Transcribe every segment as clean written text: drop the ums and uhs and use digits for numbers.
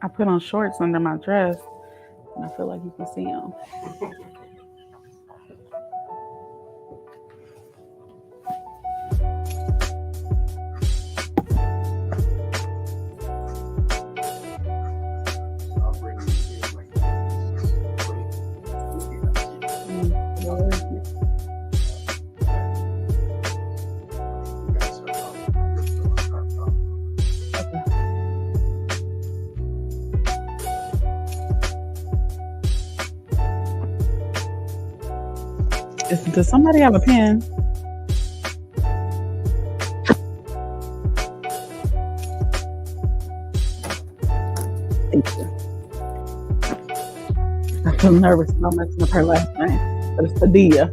I put on shorts under my dress, and I feel like you can see them. Does somebody have a pen? Thank you. I feel nervous about messing up her last name, but it's Padilla.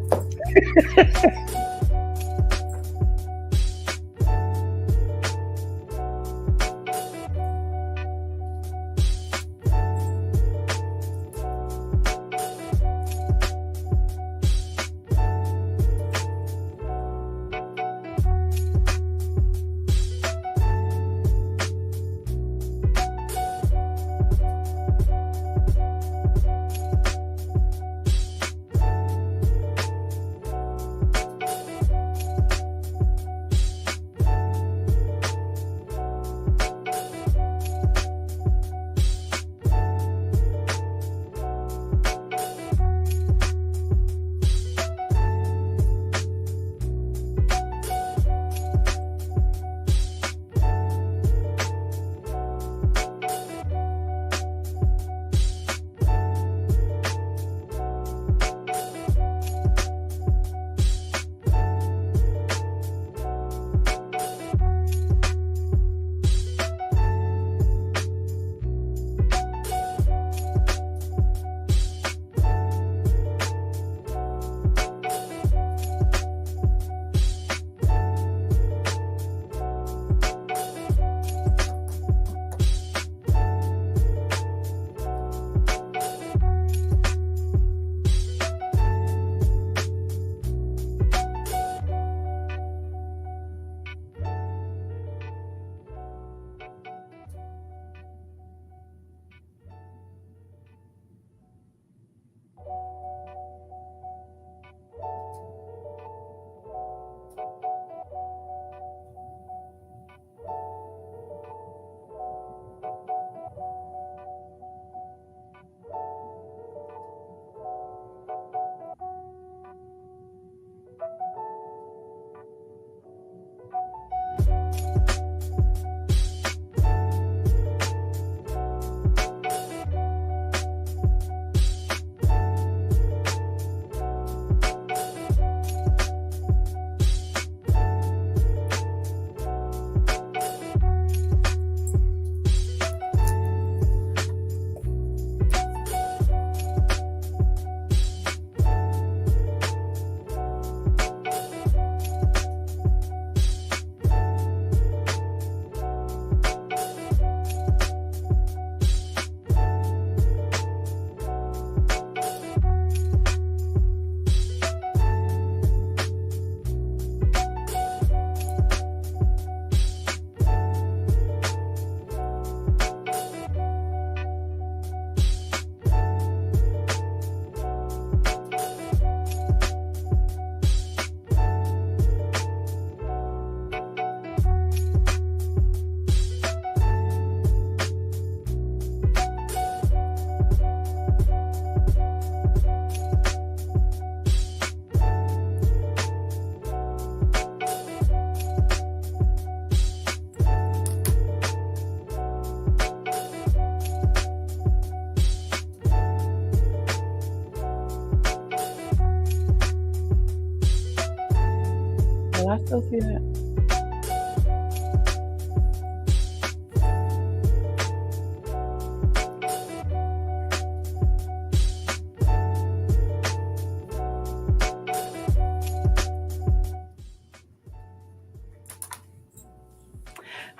I still see that.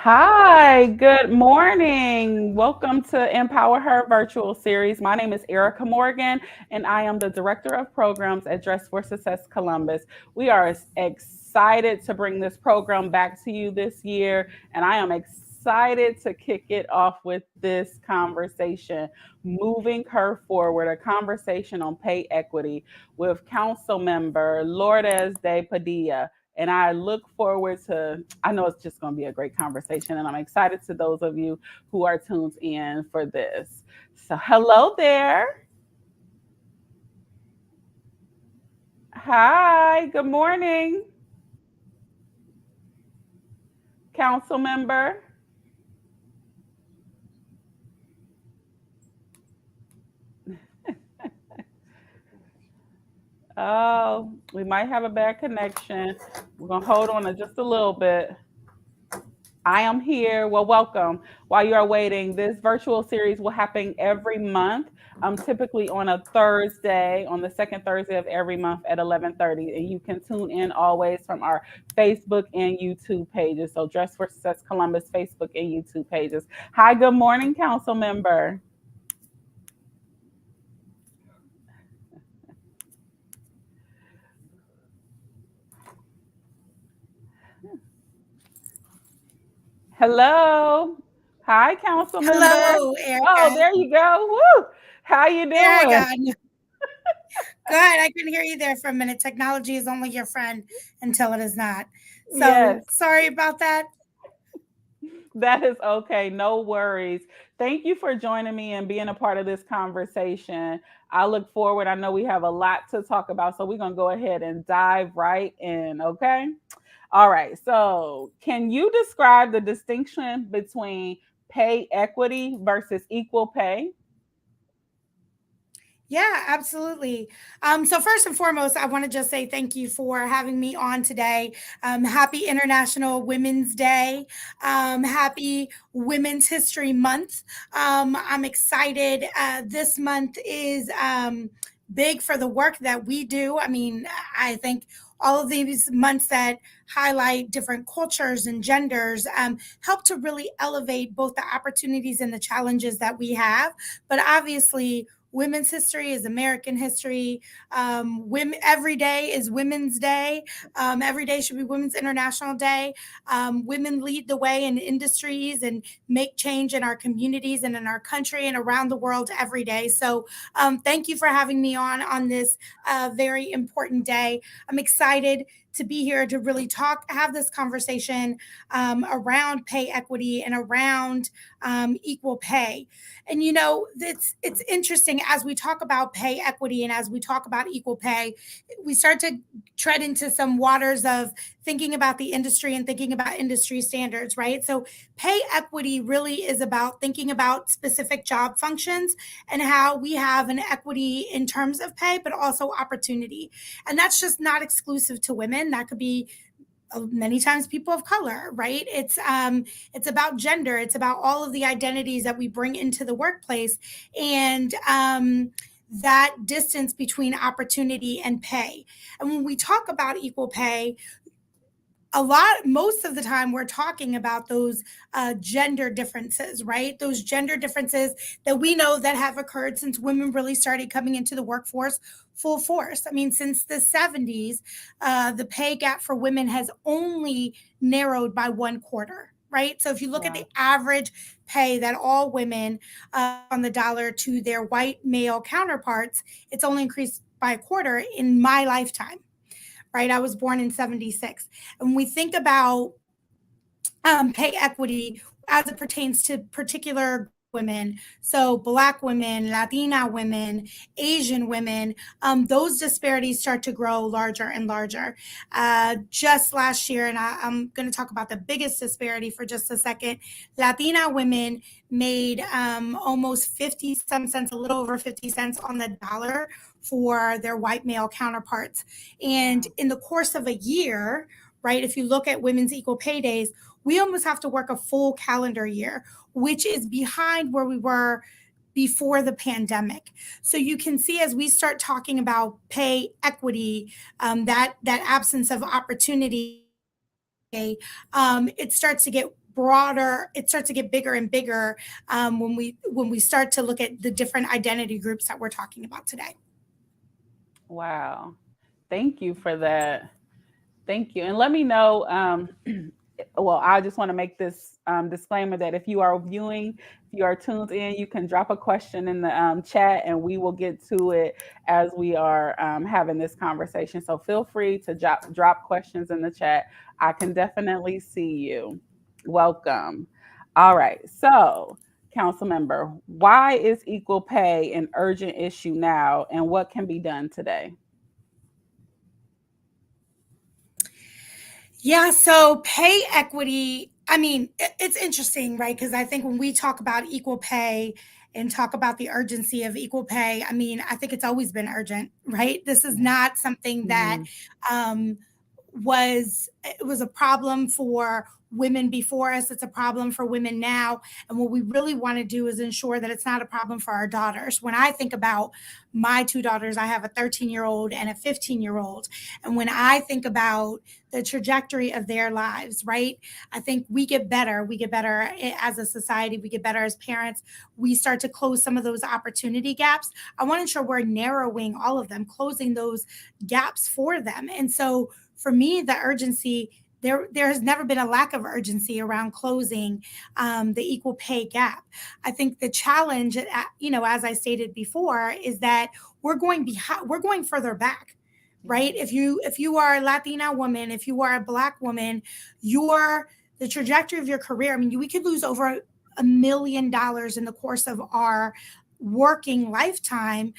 Hi, good morning. Welcome to Empower Her virtual series. My name is Arica Morgan, and I am the Director of Programs at Dress for Success Columbus. We are excited to bring this program back to you this year, and I am excited to kick it off with this conversation, moving her forward, a conversation on pay equity with Council Member Lourdes de Padilla. And I look forward to, I know it's just going to be a great conversation. And I'm excited to those of you who are tuned in for this. So, hello there. Hi, good morning, council member. Oh, we might have a bad connection. We're going to hold on just a little bit. I am here. Well, welcome. While you are waiting, this virtual series will happen every month. Typically on a Thursday, on the second Thursday of every month at 11:30, and you can tune in always from our Facebook and YouTube pages. So, Dress for Success Columbus Facebook and YouTube pages. Hi, good morning, Council Member. Hello. Hi, Council Member. Hello, Oh, Erica. there you go. Woo! How you There I doing? go. Good. I couldn't hear you there for a minute. Technology is only your friend until it is not. So Yes. sorry about that. That is okay. No worries. Thank you for joining me and being a part of this conversation. I look forward. I know we have a lot to talk about, so we're going to go ahead and dive right in, okay? All right. So, can you describe the distinction between pay equity versus equal pay? Yeah, absolutely. So first and foremost, I want to just say thank you for having me on today. Happy International Women's Day. Happy Women's History Month. I'm excited. This month is big for the work that we do. I mean, I think all of these months that highlight different cultures and genders help to really elevate both the opportunities and the challenges that we have. But obviously, women's history is American history. Women every day is Women's Day. Every day should be Women's International Day. Women lead the way in industries and make change in our communities and in our country and around the world every day. So, thank you for having me on this very important day. I'm excited to be here to really have this conversation around pay equity and around equal pay. And it's interesting as we talk about pay equity and as we talk about equal pay, we start to tread into some waters of thinking about the industry and thinking about industry standards, right? So pay equity really is about thinking about specific job functions and how we have an equity in terms of pay, but also opportunity. And that's just not exclusive to women. That could be many times people of color, right? It's about gender. It's about all of the identities that we bring into the workplace, and that distance between opportunity and pay. And when we talk about equal pay, most of the time we're talking about those gender differences, right? Those gender differences that we know that have occurred since women really started coming into the workforce full force. I mean, since the 70s, the pay gap for women has only narrowed by 1/4. Right. So if you look at the Wow. average pay that all women on the dollar to their white male counterparts, it's only increased by a quarter in my lifetime, right? I was born in 76. And when we think about pay equity as it pertains to particular women, so Black women, Latina women, Asian women, those disparities start to grow larger and larger. Just last year, and I'm going to talk about the biggest disparity for just a second, Latina women made almost 50 some cents, a little over 50 cents on the dollar for their white male counterparts. And Wow. in the course of a year, right, if you look at women's equal pay days, we almost have to work a full calendar year, which is behind where we were before the pandemic. So you can see as we start talking about pay equity, that absence of opportunity, it starts to get broader, it starts to get bigger and bigger when we start to look at the different identity groups that we're talking about today. Wow. Thank you for that. Thank you. And let me know. Well, I just want to make this disclaimer that if you are viewing, if you are tuned in, you can drop a question in the chat and we will get to it as we are having this conversation. So feel free to drop questions in the chat. I can definitely see you. Welcome. All right. So, Council Member, why is equal pay an urgent issue now and what can be done today? Yeah, so pay equity, I mean, it's interesting, right? Because I think when we talk about equal pay and talk about the urgency of equal pay, I mean, I think it's always been urgent, right? This is not something that Mhm. um, it was a problem for women before us. It's a problem for women now. And what we really want to do is ensure that it's not a problem for our daughters. When I think about my two daughters, I have a 13-year-old and a 15-year-old. And when I think about the trajectory of their lives, right? I think we get better. We get better as a society. We get better as parents. We start to close some of those opportunity gaps. I want to ensure we're narrowing all of them, closing those gaps for them. And so for me, the urgency, there has never been a lack of urgency around closing the equal pay gap. I think the challenge, as I stated before, is that we're going behind, we're going further back, right? If you are a Latina woman, if you are a Black woman, the trajectory of your career. I mean, we could lose over $1 million in the course of our working lifetime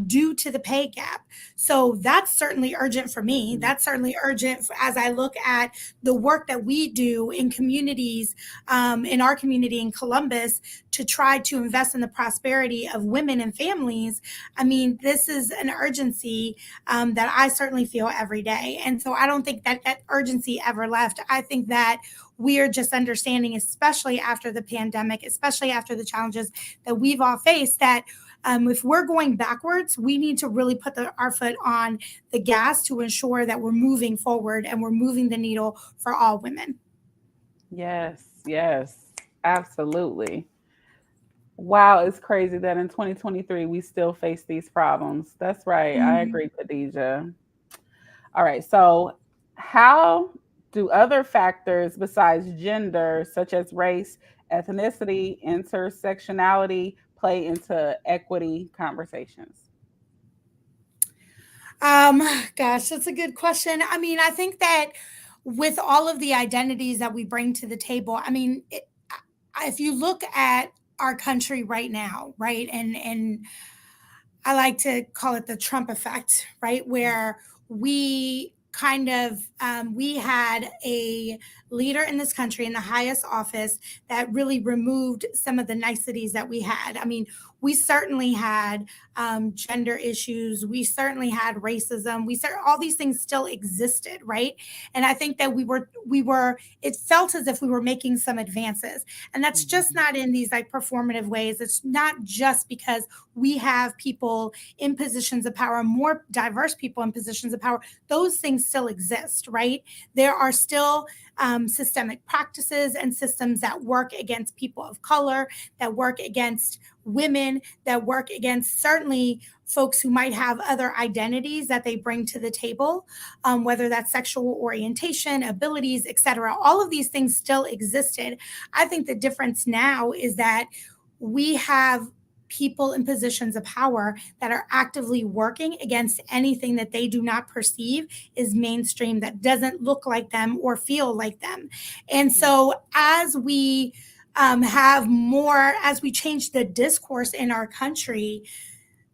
due to the pay gap. So that's certainly urgent for me. That's certainly urgent as I look at the work that we do in communities, in our community in Columbus, to try to invest in the prosperity of women and families. I mean, this is an urgency that I certainly feel every day. And so I don't think that urgency ever left. I think that we are just understanding, especially after the pandemic, especially after the challenges that we've all faced, that if we're going backwards, we need to really put our foot on the gas to ensure that we're moving forward and we're moving the needle for all women. Yes, yes, absolutely. Wow, it's crazy that in 2023 we still face these problems. That's right. I Mhm. agree, Khadija. All right. So, how do other factors besides gender, such as race, ethnicity, intersectionality, play into equity conversations? Um, Gosh, that's a good question. I mean, I think that with all of the identities that we bring to the table, I mean, if you look at our country right now, right, and I like to call it the Trump effect, right? Where we kind of we had a leader in this country in the highest office that really removed some of the niceties that we had. I mean, we certainly had gender issues. We certainly had racism. All these things still existed, right? And I think that we were. It felt as if we were making some advances, and that's just Mhm. not in these like performative ways. It's not just because we have people in positions of power, more diverse people in positions of power. Those things still exist, right? There are still systemic practices and systems that work against people of color, that work against women, that work against certainly folks who might have other identities that they bring to the table, whether that's sexual orientation, abilities, etc. All of these things still existed. I think the difference now is that we have people in positions of power that are actively working against anything that they do not perceive is mainstream, that doesn't look like them or feel like them. And so as we as we change the discourse in our country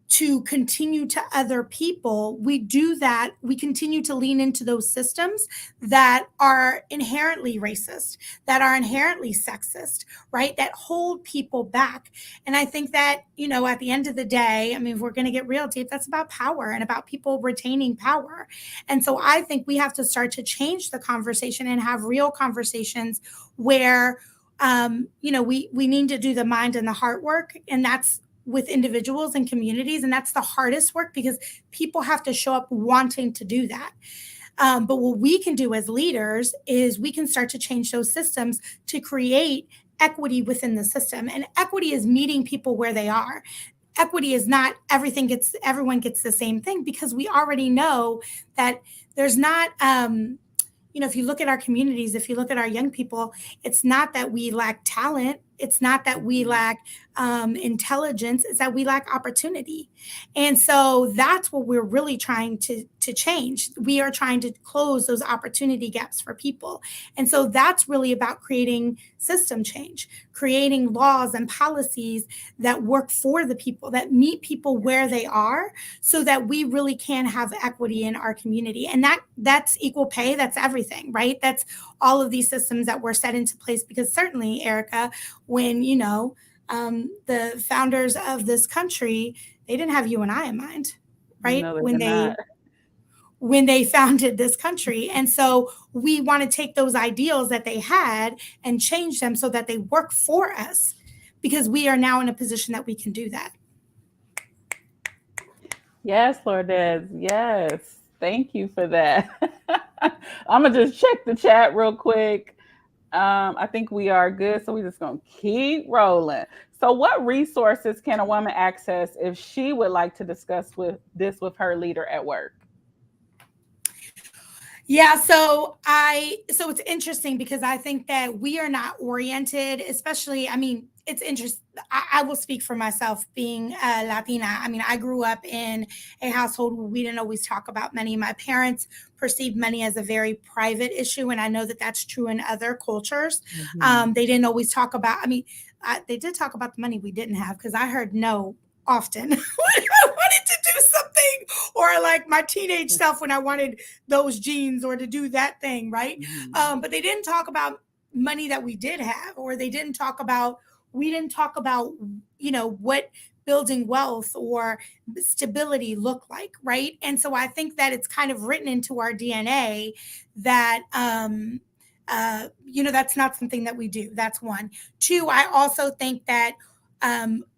to continue to other people, we do that. We continue to lean into those systems that are inherently racist, that are inherently sexist, right? That hold people back. And I think that, at the end of the day, I mean, if we're going to get real deep, that's about power and about people retaining power. And so I think we have to start to change the conversation and have real conversations where, we need to do the mind and the heart work. And that's with individuals and communities. And that's the hardest work because people have to show up wanting to do that. But what we can do as leaders is we can start to change those systems to create equity within the system. And equity is meeting people where they are. Equity is not everyone gets the same thing, because we already know that there's not if you look at our communities, if you look at our young people, it's not that we lack talent. It's not that we lack intelligence. It's that we lack opportunity. And so that's what we're really trying to change. We are trying to close those opportunity gaps for people. And so that's really about creating system change, creating laws and policies that work for the people, that meet people where they are, so that we really can have equity in our community. And that's equal pay. That's everything, right? That's all of these systems that were set into place, because certainly, Arica, when the founders of this country, they didn't have you and I in mind, right? No, they did not. When they founded this country. And so we want to take those ideals that they had and change them so that they work for us, because we are now in a position that we can do that. Yes, Lourdes. Yes. Thank you for that. I'm going to just check the chat real quick. I think we are good. So we're just going to keep rolling. So what resources can a woman access if she would like to discuss with her leader at work? Yeah, so it's interesting, because I think that we are not oriented, especially, it's interesting. I will speak for myself, being Latina. I grew up in a household where we didn't always talk about money. My parents perceived money as a very private issue, and I know that that's true in other cultures. They didn't always talk about, they did talk about the money we didn't have, because I heard no often when I wanted to do something, or like my teenage self when I wanted those jeans or to do that thing, right? But they didn't talk about money that we did have, or we didn't talk about what building wealth or stability look like, right? And so I think that it's kind of written into our DNA that that's not something that we do. That's one. Two, I also think that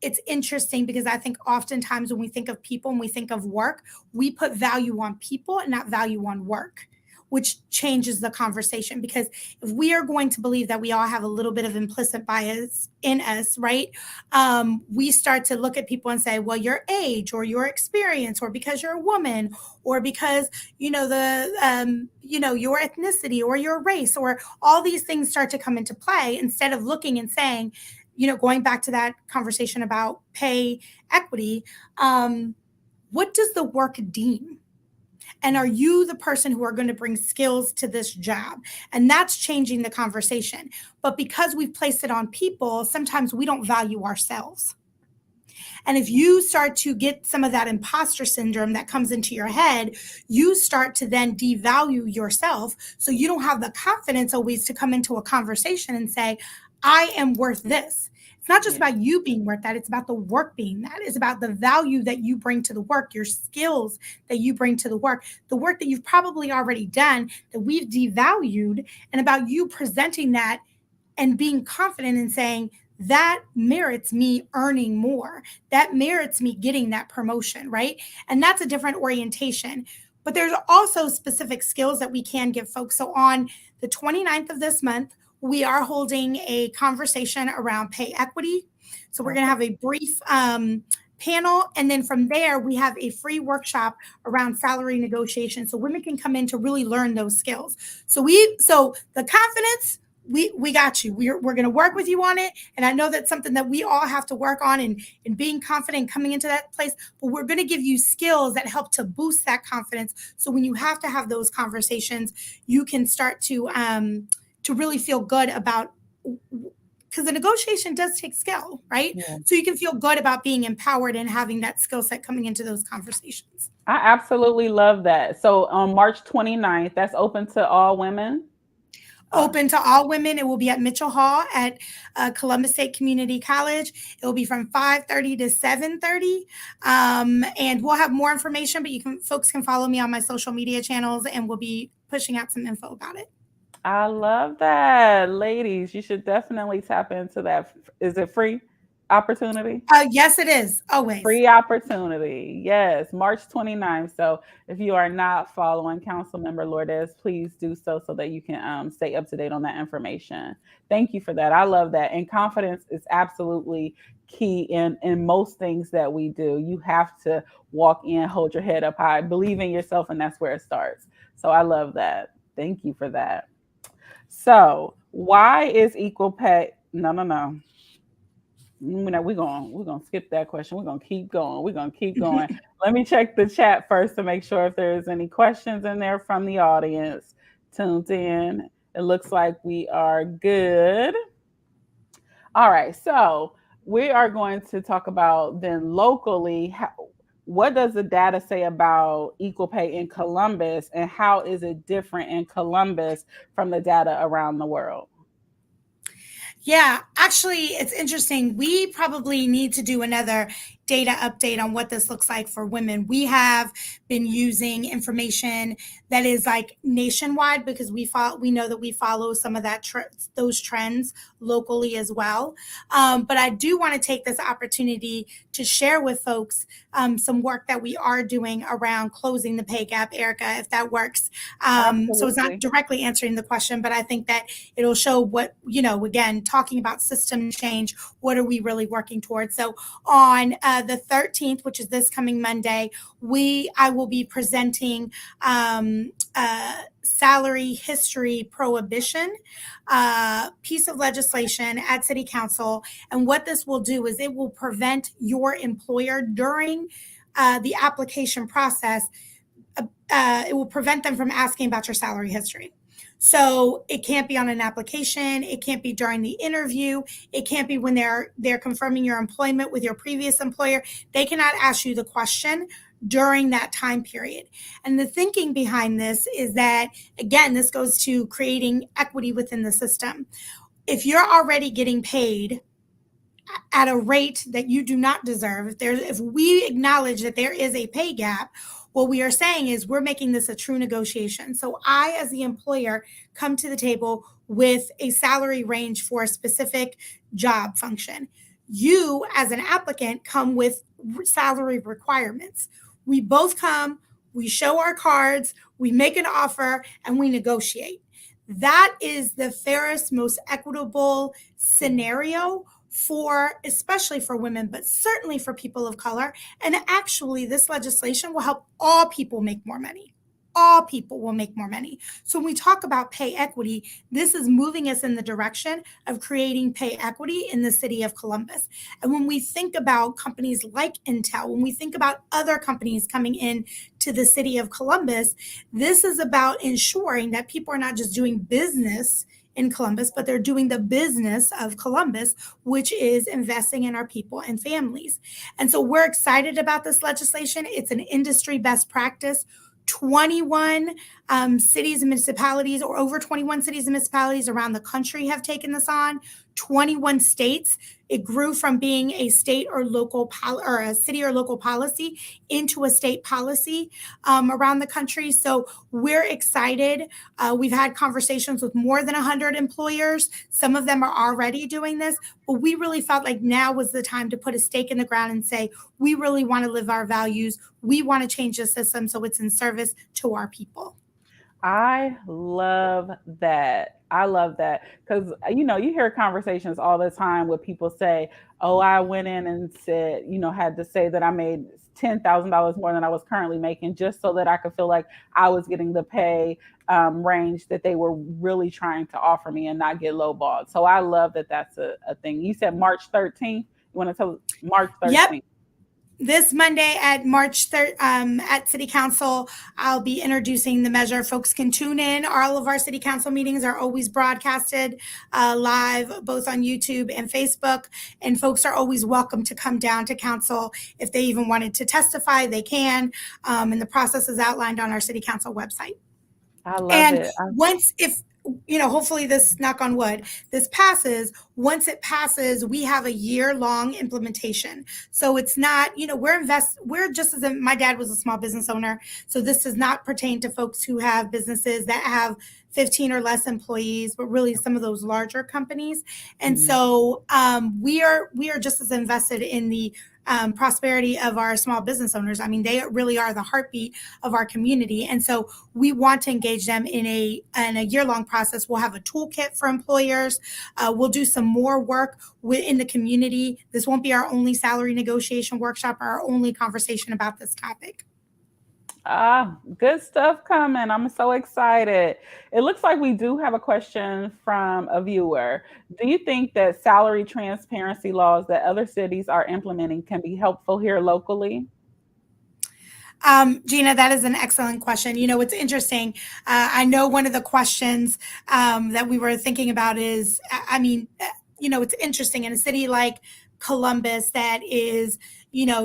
it's interesting, because I think oftentimes when we think of people and we think of work, we put value on people and not value on work, which changes the conversation. Because if we are going to believe that we all have a little bit of implicit bias in us, right? We start to look at people and say, well, your age or your experience, or because you're a woman, or because, your ethnicity or your race, or all these things start to come into play, instead of looking and saying, going back to that conversation about pay equity, what does the work deem? And are you the person who are going to bring skills to this job? And that's changing the conversation. But because we've placed it on people, sometimes we don't value ourselves. And if you start to get some of that imposter syndrome that comes into your head, you start to then devalue yourself. So you don't have the confidence always to come into a conversation and say, I am worth this. It's not just about you being worth that. It's about the work being that. It's about the value that you bring to the work, your skills that you bring to the work that you've probably already done, that we've devalued, and about you presenting that and being confident in saying, that merits me earning more. That merits me getting that promotion, right? And that's a different orientation. But there's also specific skills that we can give folks. So on the 29th of this month, we are holding a conversation around pay equity. So we're going to have a brief panel. And then from there, we have a free workshop around salary negotiation. So women can come in to really learn those skills. So the confidence, we got you. We're going to work with you on it. And I know that's something that we all have to work on, in being confident, coming into that place. But we're going to give you skills that help to boost that confidence. So when you have to have those conversations, you can start to really feel good about, because the negotiation does take skill, right? Yeah. So you can feel good about being empowered and having that skill set coming into those conversations. I absolutely love that. So on March 29th, that's open to all women? Open to all women. It will be at Mitchell Hall at Columbus State Community College. It will be from 5:30 to 7:30. And we'll have more information, but folks can follow me on my social media channels, and we'll be pushing out some info about it. I love that. Ladies, you should definitely tap into that. Is it free? opportunity? Yes, it is. Always. Free opportunity. Yes, March 29th. So if you are not following Councilmember Lourdes, please do so that you can stay up to date on that information. Thank you for that. I love that. And confidence is absolutely key in most things that we do. You have to walk in, hold your head up high, believe in yourself, and that's where it starts. So I love that. Thank you for that. So why is equal pay? No, no, no. We're gonna skip that question. We're gonna keep going. We're gonna keep going. Let me check the chat first to make sure if there's any questions in there from the audience tuned in. It looks like we are good. All right, so we are going to talk about then locally. What does the data say about equal pay in Columbus, and how is it different in Columbus from the data around the world? Yeah, actually, it's interesting. We probably need to do another data update on what this looks like for women. We have been using information that is like nationwide because we know that we follow some of those trends locally as well. But I do want to take this opportunity to share with folks some work that we are doing around closing the pay gap, Arica, if that works. So it's not Absolutely. directly answering the question, but I think that it'll show what, again, talking about system change, what are we really working towards? So on the 13th, which is this coming Monday, I will be presenting salary history prohibition piece of legislation at City Council. And what this will do is it will prevent your employer during the application process. It will prevent them from asking about your salary history. So it can't be on an application. It can't be during the interview. It can't be when they're confirming your employment with your previous employer. They cannot ask you the question during that time period. And the thinking behind this is that, again, this goes to creating equity within the system. If you're already getting paid at a rate that you do not deserve, if we acknowledge that there is a pay gap, what we are saying is we're making this a true negotiation. So I, as the employer, come to the table with a salary range for a specific job function. You, as an applicant, come with salary requirements. We both come, we show our cards, we make an offer, and we negotiate. That is the fairest, most equitable scenario especially for women, but certainly for people of color. And actually, this legislation will help all people make more money. All people will make more money. So when we talk about pay equity, this is moving us in the direction of creating pay equity in the city of Columbus. And when we think about companies like Intel, when we think about other companies coming in to the city of Columbus, this is about ensuring that people are not just doing business in Columbus, but they're doing the business of Columbus, which is investing in our people and families. And so we're excited about this legislation. It's an industry best practice. 21 cities and municipalities, or over 21 cities and municipalities around the country have taken this on. 21 states. It grew from being a state or local or a city or local policy into a state policy around the country. So we're excited. We've had conversations with more than 100 employers. Some of them are already doing this, but we really felt like now was the time to put a stake in the ground and say, we really want to live our values. We want to change the system so it's in service to our people. I love that. I love that because you hear conversations all the time where people say, "Oh, I went in and said, had to say that I made $10,000 more than I was currently making just so that I could feel like I was getting the pay range that they were really trying to offer me and not get lowballed." So I love that that's a thing. You said March 13th. You want to tell March 13th? Yep. This Monday at March 3rd at City Council, I'll be introducing the measure. Folks can tune in. All of our City Council meetings are always broadcasted live, both on YouTube and Facebook. And folks are always welcome to come down to Council. If they even wanted to testify, they can. And the process is outlined on our City Council website. I love it. hopefully this, knock on wood, this passes. Once it passes, we have a year long implementation. So it's not, we're just as my dad was a small business owner. So this does not pertain to folks who have businesses that have 15 or less employees, but really some of those larger companies. And Mhm. so we are just as invested in the prosperity of our small business owners. I mean, they really are the heartbeat of our community. And so we want to engage them in a year long process. We'll have a toolkit for employers. We'll do some more work within the community. This won't be our only salary negotiation workshop or our only conversation about this topic. Ah, good stuff coming. I'm so excited. It looks like we do have a question from a viewer. Do you think that salary transparency laws that other cities are implementing can be helpful here locally? Gina, that is an excellent question. It's interesting. I know one of the questions that we were thinking about is, I mean, it's interesting in a city like Columbus that is,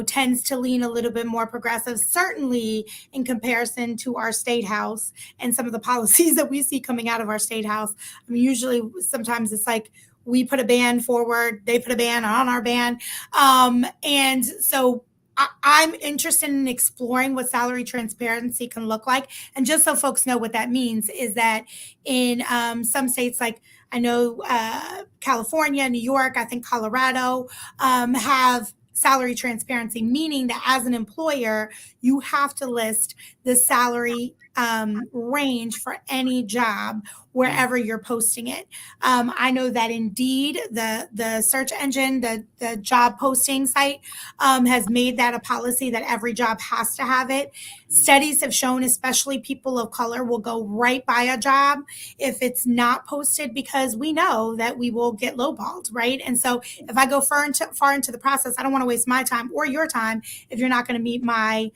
tends to lean a little bit more progressive, certainly in comparison to our state house and some of the policies that we see coming out of our state house. I mean, usually sometimes it's like, we put a ban forward, they put a ban on our ban. And so I'm interested in exploring what salary transparency can look like. And just so folks know what that means is that in some states, like I know California, New York, I think Colorado, have salary transparency, meaning that as an employer, you have to list the salary range for any job wherever you're posting it. I know that Indeed, the search engine, the job posting site, has made that a policy that every job has to have it. Studies have shown, especially people of color, will go right by a job if it's not posted because we know that we will get lowballed, right? And so if I go far into the process, I don't want to waste my time or your time if you're not going to meet my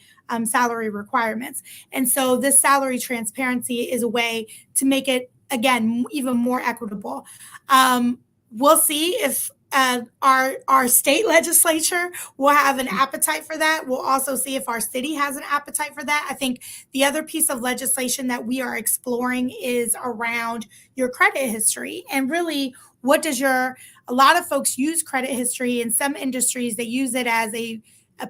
salary requirements. And so this salary transparency is a way to make it, again, even more equitable. We'll see if our state legislature will have an appetite for that. We'll also see if our city has an appetite for that. I think the other piece of legislation that we are exploring is around your credit history and really a lot of folks use credit history in some industries. They use it as a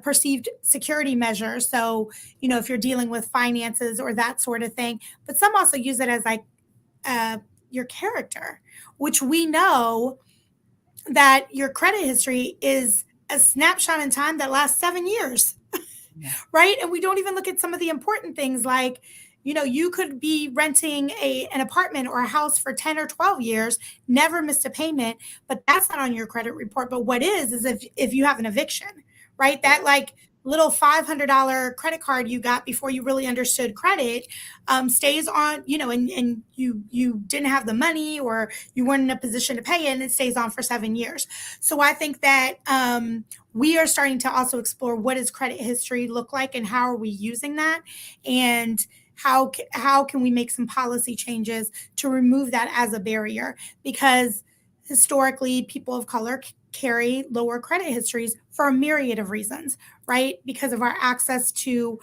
perceived security measure. So, if you're dealing with finances or that sort of thing, but some also use it as like your character, which we know that your credit history is a snapshot in time that lasts 7 years, Yeah. right? And we don't even look at some of the important things like, you could be renting an apartment or a house for 10 or 12 years, never missed a payment, but that's not on your credit report. But what is if you have an eviction, right? That like little $500 credit card you got before you really understood credit stays on, and you didn't have the money or you weren't in a position to pay it, and it stays on for 7 years. So I think that we are starting to also explore what does credit history look like and how are we using that, and how can we make some policy changes to remove that as a barrier, because historically people of color carry lower credit histories for a myriad of reasons, right? Because of our access to,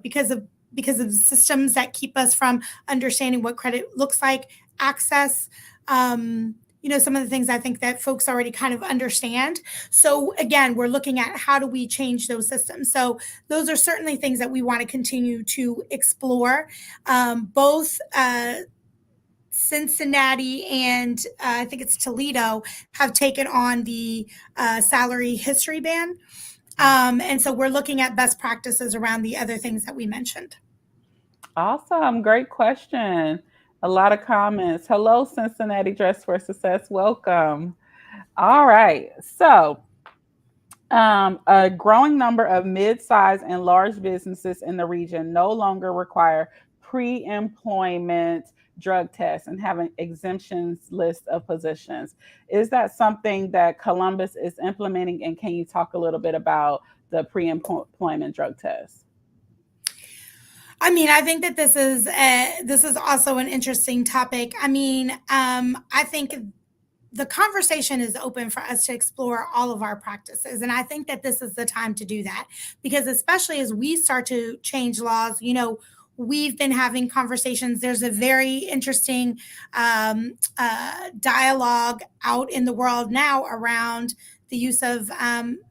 because of systems that keep us from understanding what credit looks like, access, some of the things I think that folks already kind of understand. So again, we're looking at how do we change those systems. So those are certainly things that we want to continue to explore. Both Cincinnati and I think it's Toledo have taken on the salary history ban. And so we're looking at best practices around the other things that we mentioned. Awesome. Great question. A lot of comments. Hello, Cincinnati Dress for Success. Welcome. All right. So, a growing number of mid-sized and large businesses in the region no longer require pre-employment drug tests and have an exemptions list of positions. Is that something that Columbus is implementing? And can you talk a little bit about the pre-employment drug test? I mean, I think that this is also an interesting topic. I mean, I think the conversation is open for us to explore all of our practices. And I think that this is the time to do that because, especially as we start to change laws, we've been having conversations. There's a very interesting dialogue out in the world now around the use of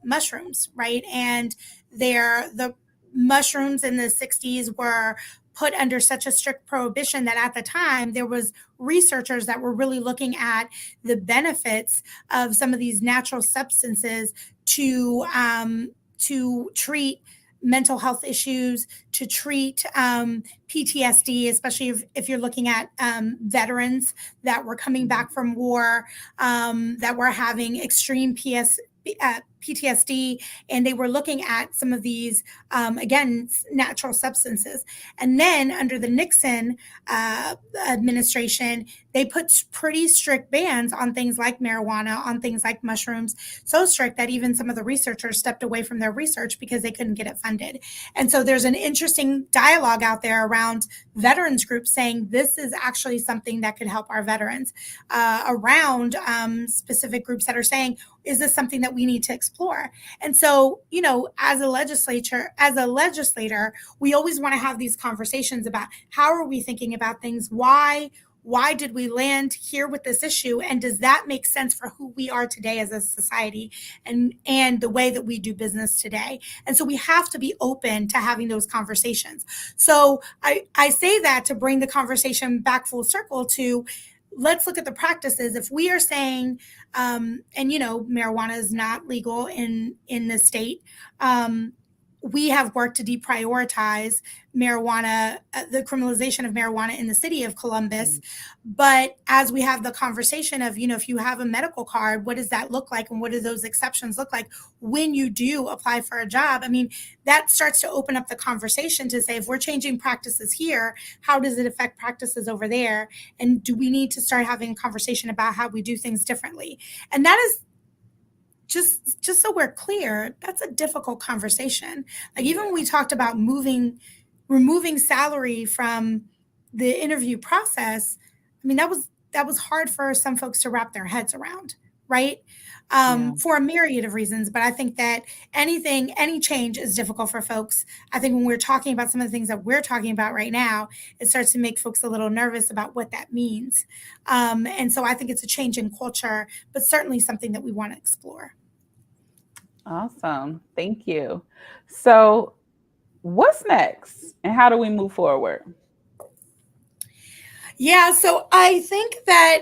mushrooms, right? And the mushrooms in the 60s were put under such a strict prohibition that at the time there was researchers that were really looking at the benefits of some of these natural substances to treat mental health issues, to treat PTSD, especially if you're looking at veterans that were coming back from war, that were having extreme PTSD, and they were looking at some of these, again, natural substances. And then under the Nixon administration, they put pretty strict bans on things like marijuana, on things like mushrooms, so strict that even some of the researchers stepped away from their research because they couldn't get it funded. And so there's an interesting dialogue out there around veterans groups saying this is actually something that could help our veterans, around specific groups that are saying, is this something that we need to explore? And so, as a legislator, we always want to have these conversations about how are we thinking about things? Why did we land here with this issue? And does that make sense for who we are today as a society and the way that we do business today? And so we have to be open to having those conversations. So I say that to bring the conversation back full circle to, let's look at the practices. If we are saying, and marijuana is not legal in the state, we have worked to deprioritize marijuana, the criminalization of marijuana in the city of Columbus. Mm-hmm. But as we have the conversation of, if you have a medical card, what does that look like? And what do those exceptions look like when you do apply for a job? I mean, that starts to open up the conversation to say, if we're changing practices here, how does it affect practices over there? And do we need to start having a conversation about how we do things differently? And that is, just so we're clear, that's a difficult conversation. Like, even when we talked about removing salary from the interview process, I mean, that was hard for some folks to wrap their heads around, right? For a myriad of reasons. But I think that any change is difficult for folks. I think when we're talking about some of the things that we're talking about right now, it starts to make folks a little nervous about what that means. And so I think it's a change in culture, but certainly something that we want to explore. Awesome. Thank you. So what's next and how do we move forward? Yeah, so I think that,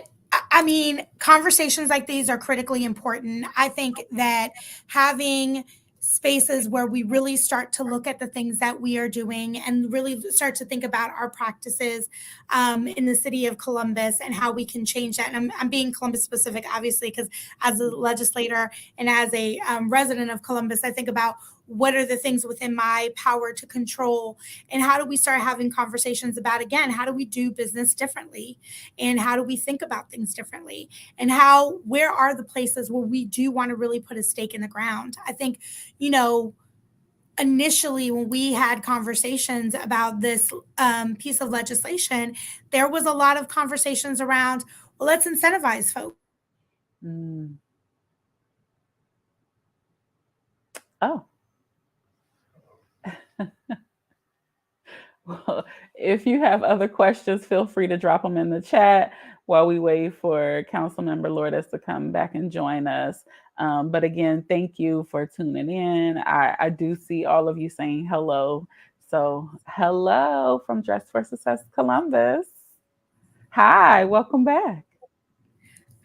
conversations like these are critically important. I think that having spaces where we really start to look at the things that we are doing and really start to think about our practices in the city of Columbus and how we can change that. And I'm being Columbus specific, obviously, because as a legislator and as a resident of Columbus, I think about what are the things within my power to control, and how do we start having conversations about, again, how do we do business differently, and how do we think about things differently, and where are the places where we do want to really put a stake in the ground. I think, initially when we had conversations about this piece of legislation, there was a lot of conversations around, well, let's incentivize folks. Oh. Well, if you have other questions, feel free to drop them in the chat while we wait for Councilmember Lourdes to come back and join us. But again, thank you for tuning in. I do see all of you saying hello. So hello from Dress for Success Columbus. Hi, welcome back.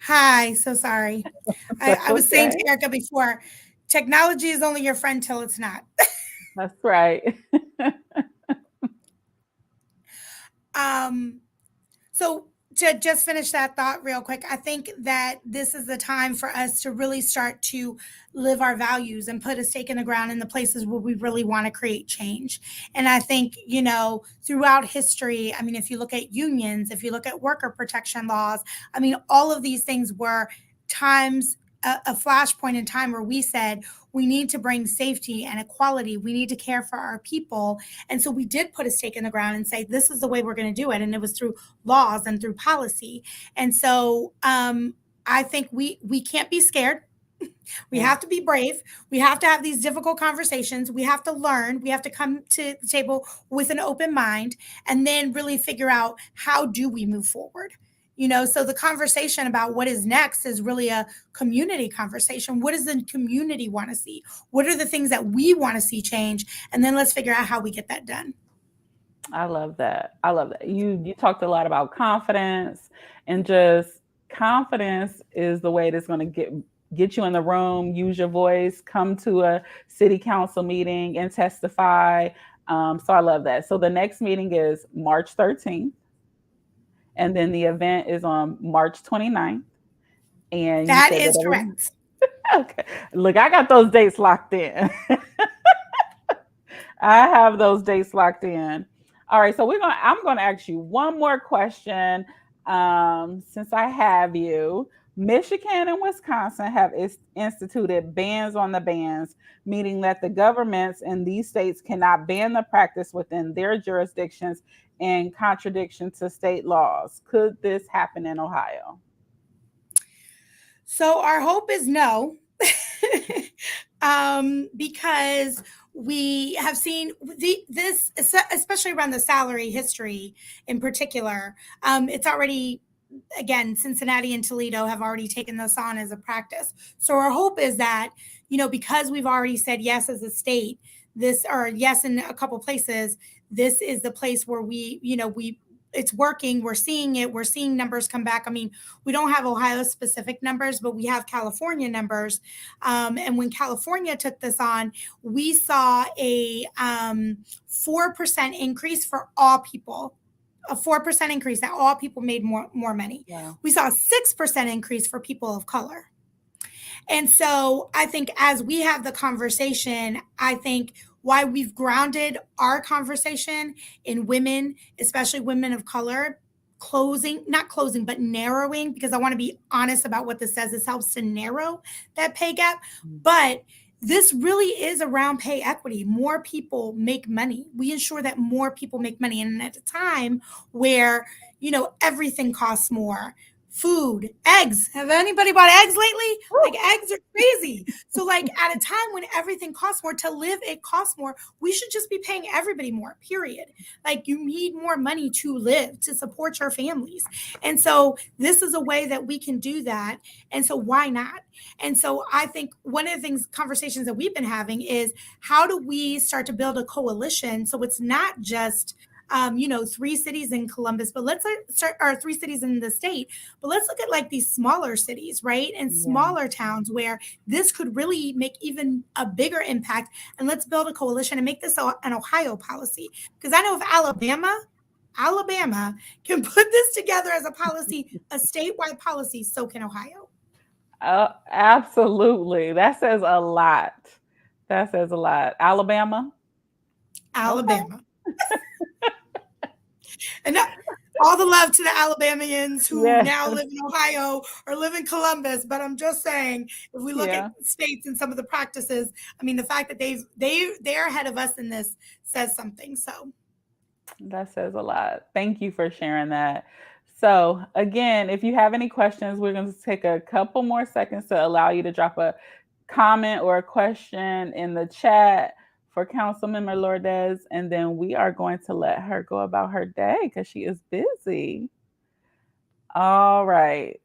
Hi, so sorry. I was saying to Arica before, technology is only your friend till it's not. That's right. So to just finish that thought real quick, I think that this is the time for us to really start to live our values and put a stake in the ground in the places where we really want to create change. And I think, throughout history, if you look at unions, if you look at worker protection laws, all of these things were times, a flashpoint in time where we said, we need to bring safety and equality. We need to care for our people. And so we did put a stake in the ground and say, this is the way we're going to do it. And it was through laws and through policy. And so I think we can't be scared. We have to be brave. We have to have these difficult conversations. We have to learn. We have to come to the table with an open mind and then really figure out how do we move forward. So the conversation about what is next is really a community conversation. What does the community want to see? What are the things that we want to see change? And then let's figure out how we get that done. I love that. I love that. You talked a lot about confidence, and just confidence is the way that's going to get you in the room, use your voice, come to a city council meeting and testify. So I love that. So the next meeting is March 13th, and then the event is on March 29th. And you That said is that every correct. okay. Look, I got those dates locked in. I have those dates locked in. All right, so I'm gonna ask you one more question. Since I have you, Michigan and Wisconsin have instituted bans on the bans, meaning that the governments in these states cannot ban the practice within their jurisdictions in contradiction to state laws. Could this happen in Ohio? So our hope is no, because we have seen this, especially around the salary history in particular. It's already, again, Cincinnati and Toledo have already taken this on as a practice. So our hope is that, because we've already said yes as a state, this, or yes in a couple places, this is the place where we it's working. We're seeing it. We're seeing numbers come back. I mean, we don't have Ohio specific numbers, but we have California numbers. And when California took this on, we saw a 4% increase for all people. A 4% increase, that all people made more money. Yeah. We saw a 6% increase for people of color. And so I think as we have the conversation, I think why we've grounded our conversation in women, especially women of color, not closing, but narrowing, because I want to be honest about what this says. This helps to narrow that pay gap. But this really is around pay equity. More people make money. We ensure that more people make money. And at a time where, everything costs more, food, eggs. Have anybody bought eggs lately? Like, eggs are crazy. So like, at a time when everything costs more, to live, it costs more. We should just be paying everybody more, period. Like, you need more money to live, to support your families. And so this is a way that we can do that. And so why not? And so I think one of the conversations that we've been having is, how do we start to build a coalition so it's not just 3 cities in Columbus, but let's start, or 3 cities in the state, but let's look at like these smaller cities, right? And smaller towns where this could really make even a bigger impact. And let's build a coalition and make this an Ohio policy. Because I know if Alabama can put this together as a policy, a statewide policy, so can Ohio. Absolutely. That says a lot. That says a lot. Alabama? Okay. Alabama. And all the love to the Alabamians who now live in Ohio or live in Columbus. But I'm just saying, if we look at states and some of the practices, I mean, the fact that they're ahead of us in this says something. So that says a lot. Thank you for sharing that. So again, if you have any questions, we're going to take a couple more seconds to allow you to drop a comment or a question in the chat for Councilmember Lourdes, and then we are going to let her go about her day because she is busy. All right.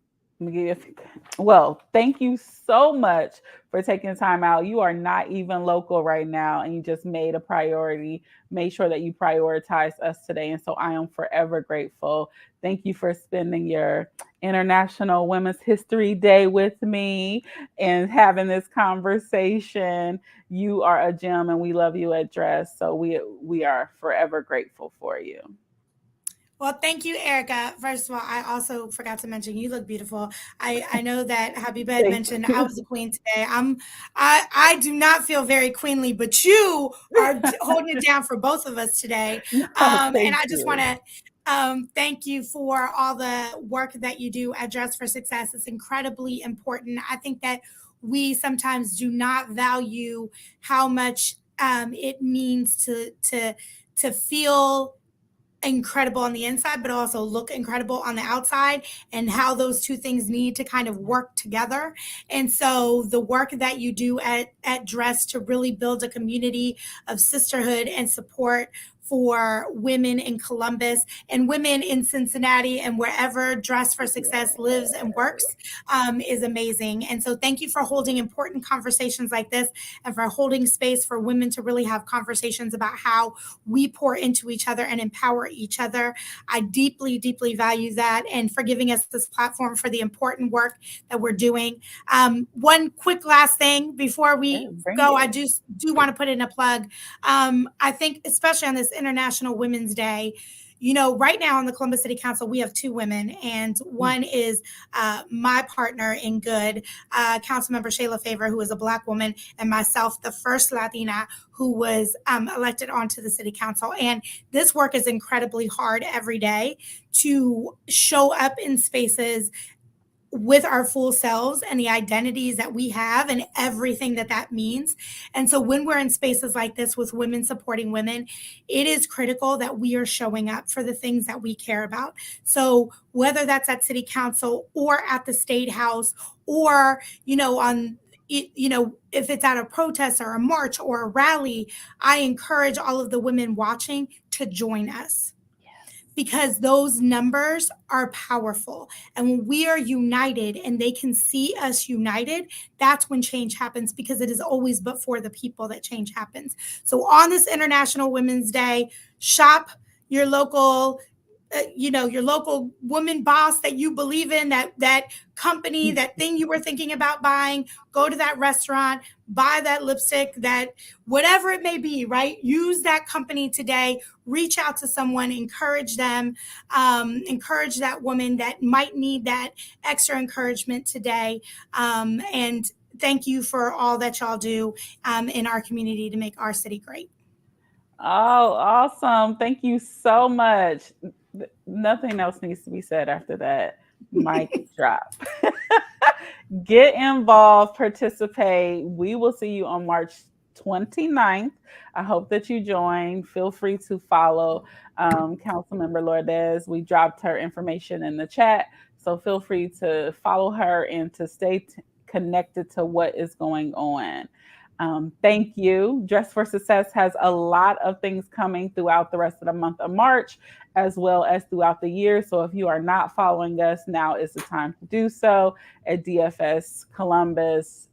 Well, thank you so much for taking time out. You are not even local right now, and you just made a priority. Make sure that you prioritize us today. And so I am forever grateful. Thank you for spending your International Women's History Day with me and having this conversation. You are a gem, and we love you at Dress. So we are forever grateful for you. Well, thank you, Arica. First of all, I also forgot to mention you look beautiful. I know that Habiba had mentioned I was a queen today. I do not feel very queenly, but you are holding it down for both of us today. And I just want to thank you for all the work that you do at Dress for Success. It's incredibly important. I think that we sometimes do not value how much it means to feel incredible on the inside, but also look incredible on the outside, and how those two things need to kind of work together. And so the work that you do at Dress to really build a community of sisterhood and support for women in Columbus and women in Cincinnati and wherever Dress for Success lives and works is amazing. And so thank you for holding important conversations like this, and for holding space for women to really have conversations about how we pour into each other and empower each other. I deeply, deeply value that, and for giving us this platform for the important work that we're doing. One quick last thing before we go, I do want to put in a plug. I think, especially on this International Women's Day, you know, right now on the Columbus City Council, we have two women, and one is my partner in good, Councilmember Shayla Favor, who is a Black woman, and myself, the first Latina who was elected onto the City Council. And this work is incredibly hard every day to show up in spaces with our full selves and the identities that we have and everything that that means. And so when we're in spaces like this with women supporting women, it is critical that we are showing up for the things that we care about. So whether that's at City Council or at the State House, or, you know, on, you know, if it's at a protest or a march or a rally, I encourage all of the women watching to join us, because those numbers are powerful. And when we are united and they can see us united, that's when change happens, because it is always but for the people that change happens. So on this International Women's Day, shop your local, your local woman boss that you believe in, that company, that thing you were thinking about buying. Go to that restaurant, buy that lipstick, that whatever it may be, right? Use that company today. Reach out to someone, encourage them, encourage that woman that might need that extra encouragement today. And thank you for all that y'all do in our community to make our city great. Oh, awesome. Thank you so much. Nothing else needs to be said after that. Mic drop. Get involved, participate. We will see you on March 29th. I hope that you join. Feel free to follow Councilmember Lourdes. We dropped her information in the chat, so feel free to follow her and to stay connected to what is going on. Thank you. Dress for Success has a lot of things coming throughout the rest of the month of March, as well as throughout the year. So if you are not following us, now is the time to do so at DFS Columbus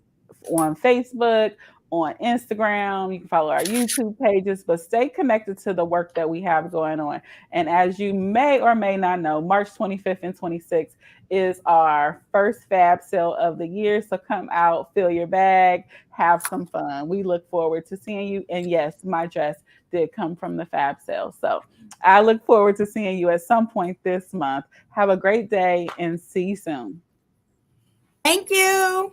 on Facebook, on Instagram. You can follow our YouTube pages, but stay connected to the work that we have going on. And as you may or may not know, March 25th and 26th is our first fab sale of the year. So come out, fill your bag, have some fun. We look forward to seeing you. And yes, my dress did come from the fab sale. So I look forward to seeing you at some point this month. Have a great day and see you soon. Thank you.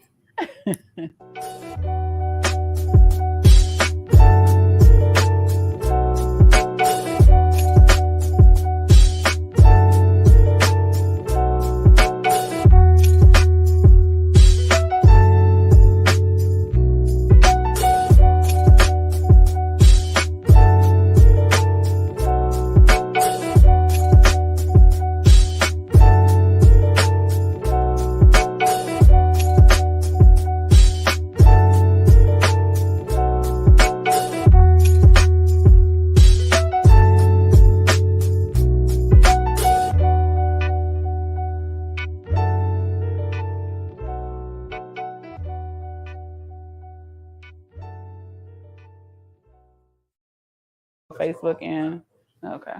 Facebook and okay.